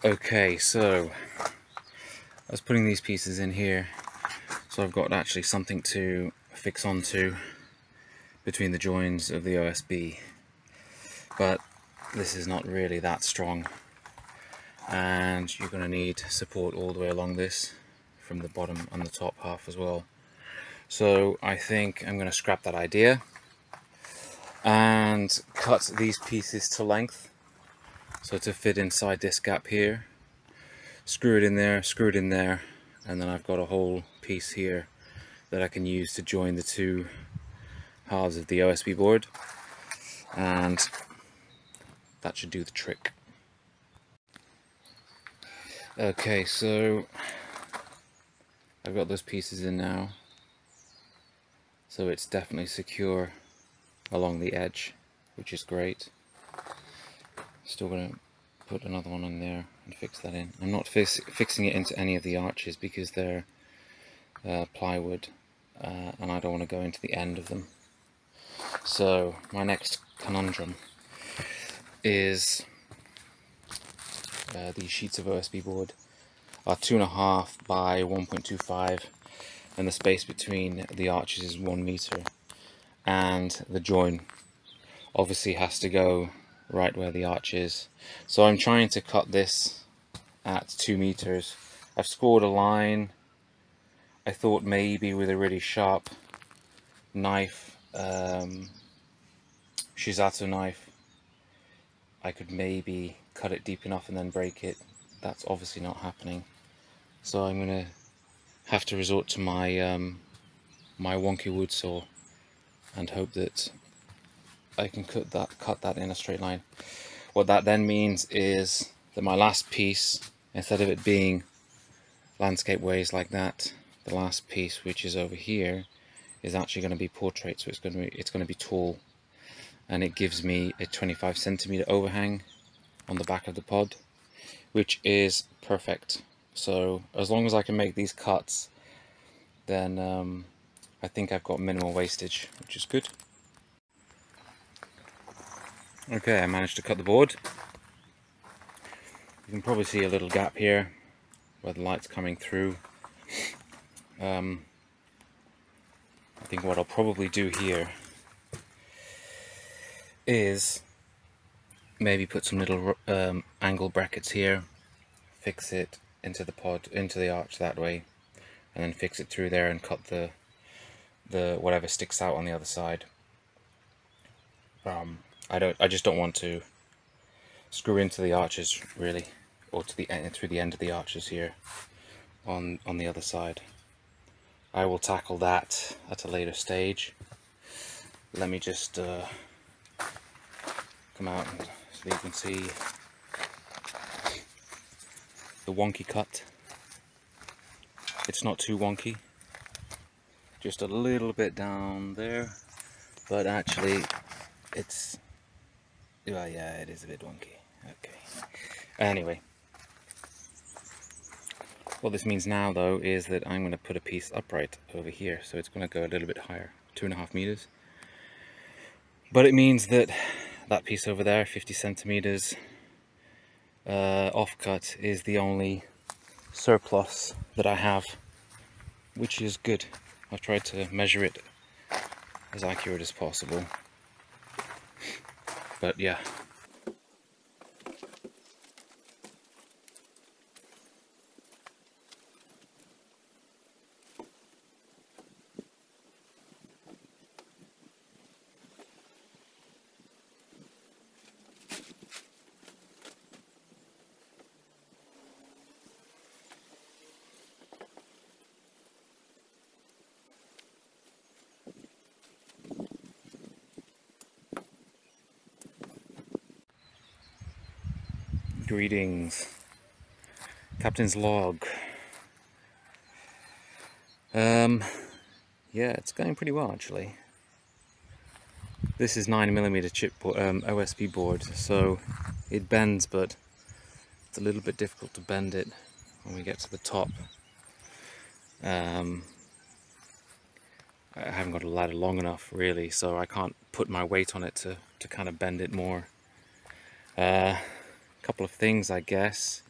Okay, so I was putting these pieces in here, so I've got actually something to fix onto between the joins of the OSB, but this is not really that strong, and you're going to need support all the way along this from the bottom and the top half as well. So I think I'm going to scrap that idea and cut these pieces to length, so to fit inside this gap here, screw it in there, and then I've got a whole piece here that I can use to join the two halves of the OSB board, and that should do the trick. Okay, so I've got those pieces in now, so it's definitely secure along the edge, which is great. Still going to put another one on there and fix that in. I'm not fixing it into any of the arches because they're plywood, and I don't want to go into the end of them. So my next conundrum is these sheets of OSB board are 2.5 by 1.25, and the space between the arches is 1 meter, and the join obviously has to go right where the arch is. So I'm trying to cut this at 2 meters. I've scored a line. I thought maybe with a really sharp knife, shizato knife, I could maybe cut it deep enough and then break it. That's obviously not happening. So I'm going to have to resort to my my wonky wood saw and hope that I can cut that in a straight line. What that then means is that my last piece, instead of it being landscape ways like that, the last piece, which is over here, is actually going to be portrait. So it's going to be tall, and it gives me a 25 centimeter overhang on the back of the pod, which is perfect. So as long as I can make these cuts, then I think I've got minimal wastage, which is good. Okay, I managed to cut the board. You can probably see a little gap here where the light's coming through. I think what I'll probably do here is maybe put some little angle brackets here, fix it into the pod, into the arch that way, and then fix it through there and cut the whatever sticks out on the other side. I just don't want to screw into the arches really, or to the end, through the end of the arches here on the other side. I will tackle that at a later stage. Let me just come out so you can see the wonky cut. It's not too wonky, just a little bit down there, but actually it's, well, yeah, it is a bit wonky. Okay, anyway, what this means now though is that I'm going to put a piece upright over here, so it's going to go a little bit higher, 2.5 meters, but it means that that piece over there, 50 centimeters offcut, is the only surplus that I have, which is good. I've tried to measure it as accurate as possible, but yeah. Greetings. Captain's log. Yeah, it's going pretty well actually. This is 9mm chip OSB board, so it bends, but it's a little bit difficult to bend it when we get to the top. I haven't got a ladder long enough really, so I can't put my weight on it to kind of bend it more. Couple of things, I guess.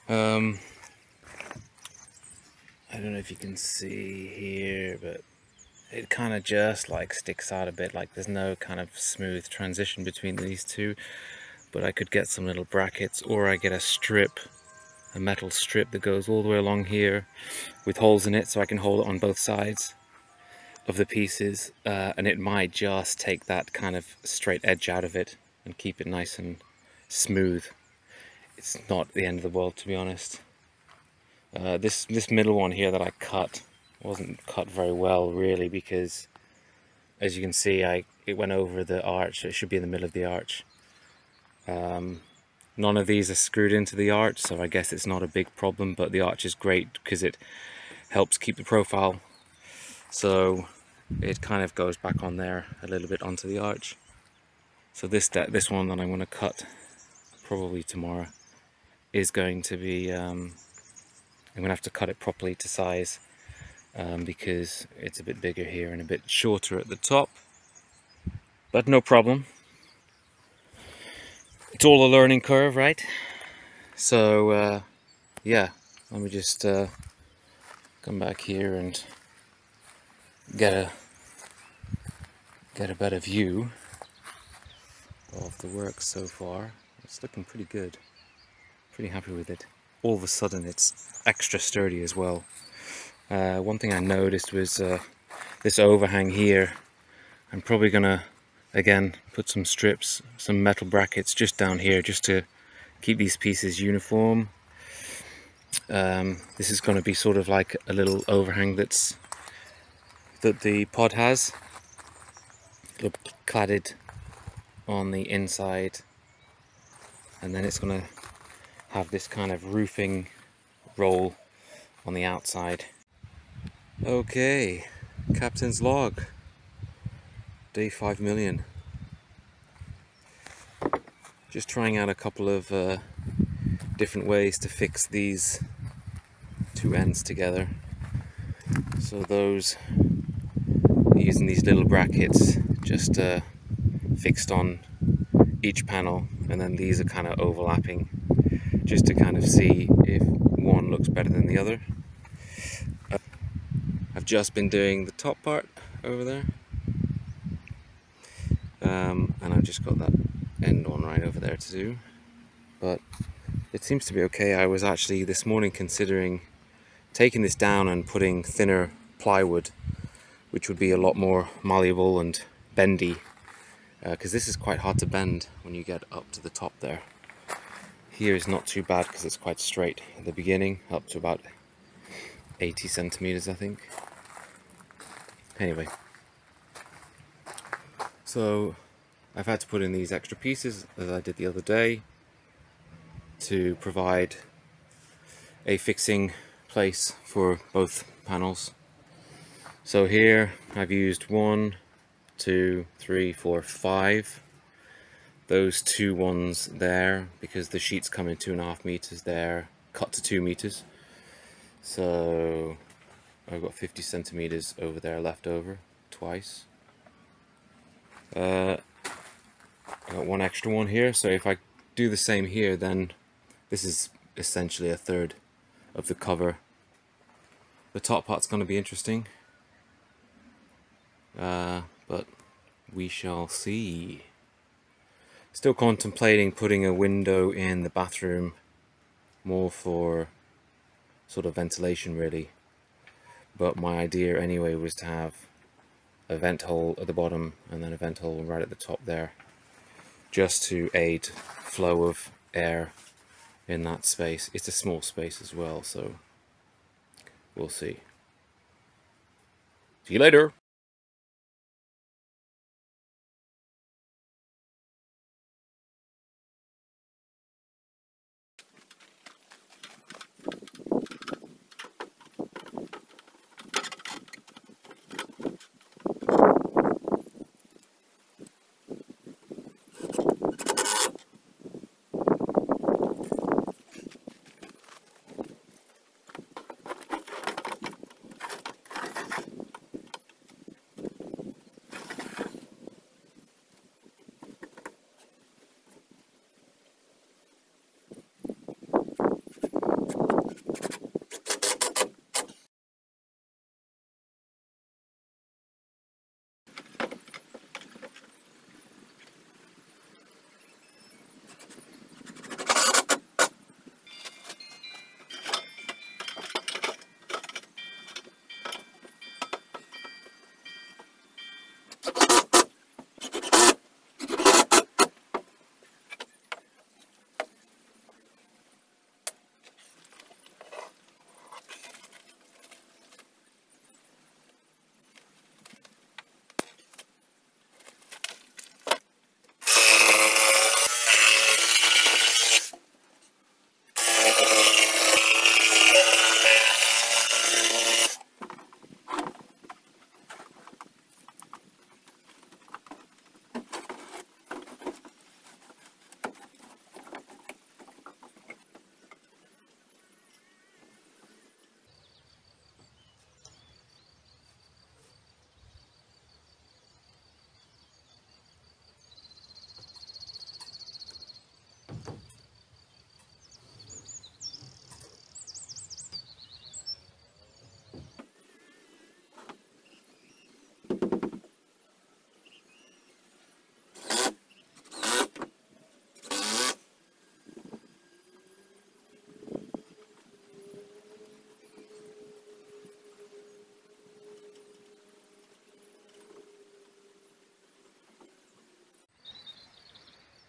I don't know if you can see here, but it kind of just like sticks out a bit, like there's no kind of smooth transition between these two. But I could get some little brackets, or I get a strip, a metal strip that goes all the way along here with holes in it, so I can hold it on both sides of the pieces, and it might just take that kind of straight edge out of it and keep it nice and smooth. It's not the end of the world, to be honest. This middle one here that I cut wasn't cut very well, really, because as you can see, it went over the arch. So it should be in the middle of the arch. None of these are screwed into the arch, so I guess it's not a big problem, but the arch is great because it helps keep the profile, so it kind of goes back on there a little bit onto the arch. So this one that I'm going to cut probably tomorrow is going to be, I'm going to have to cut it properly to size, because it's a bit bigger here and a bit shorter at the top, but no problem. It's all a learning curve, right? So yeah, let me just come back here and get a better view of the work so far. It's looking pretty good. Pretty happy with it. All of a sudden it's extra sturdy as well. One thing I noticed was this overhang here. I'm probably gonna again put some strips, some metal brackets just down here, just to keep these pieces uniform. This is going to be sort of like a little overhang that the pod has. It'll be cladded on the inside, and then it's going to have this kind of roofing roll on the outside. Okay, Captain's log, day 5 million. Just trying out a couple of different ways to fix these two ends together. So those, using these little brackets just fixed on each panel, and then these are kind of overlapping just to kind of see if one looks better than the other. I've just been doing the top part over there, and I've just got that end one right over there to do, but it seems to be okay. I was actually this morning considering taking this down and putting thinner plywood, which would be a lot more malleable and bendy, because this is quite hard to bend when you get up to the top there. Here is not too bad because it's quite straight at the beginning, up to about 80 centimeters, I think. Anyway, so I've had to put in these extra pieces, as I did the other day, to provide a fixing place for both panels. So here I've used 1, 2, 3, 4, 5. Those two ones there, because the sheets come in 2.5 meters there, cut to 2 meters. So I've got 50 centimeters over there left over, twice. I got one extra one here, so if I do the same here, then this is essentially a third of the cover. The top part's going to be interesting, but we shall see. Still contemplating putting a window in the bathroom, more for sort of ventilation really, but my idea anyway was to have a vent hole at the bottom and then a vent hole right at the top there, just to aid flow of air in that space. It's a small space as well, so we'll see. See you later.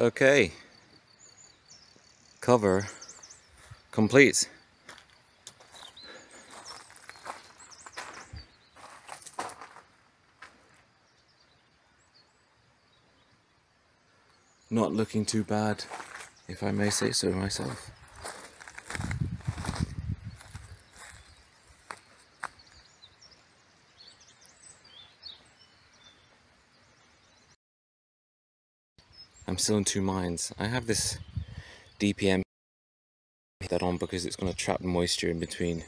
Okay, cover complete. Not looking too bad, if I may say so myself. I'm still in two minds. I have this DPM that on because it's going to trap moisture in between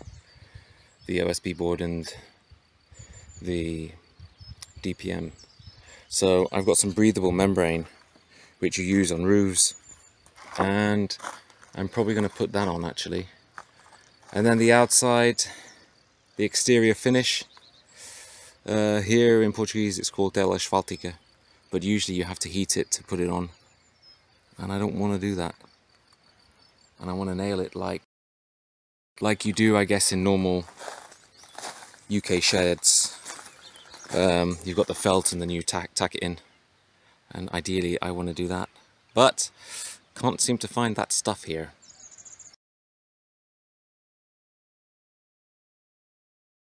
the OSB board and the DPM. So I've got some breathable membrane which you use on roofs, and I'm probably going to put that on actually. And then the outside, the exterior finish, here in Portuguese it's called tela asfáltica, but usually you have to heat it to put it on, and I don't want to do that. And I want to nail it like you do, I guess, in normal UK sheds. You've got the felt and then you tack it in, and ideally I want to do that, but can't seem to find that stuff here.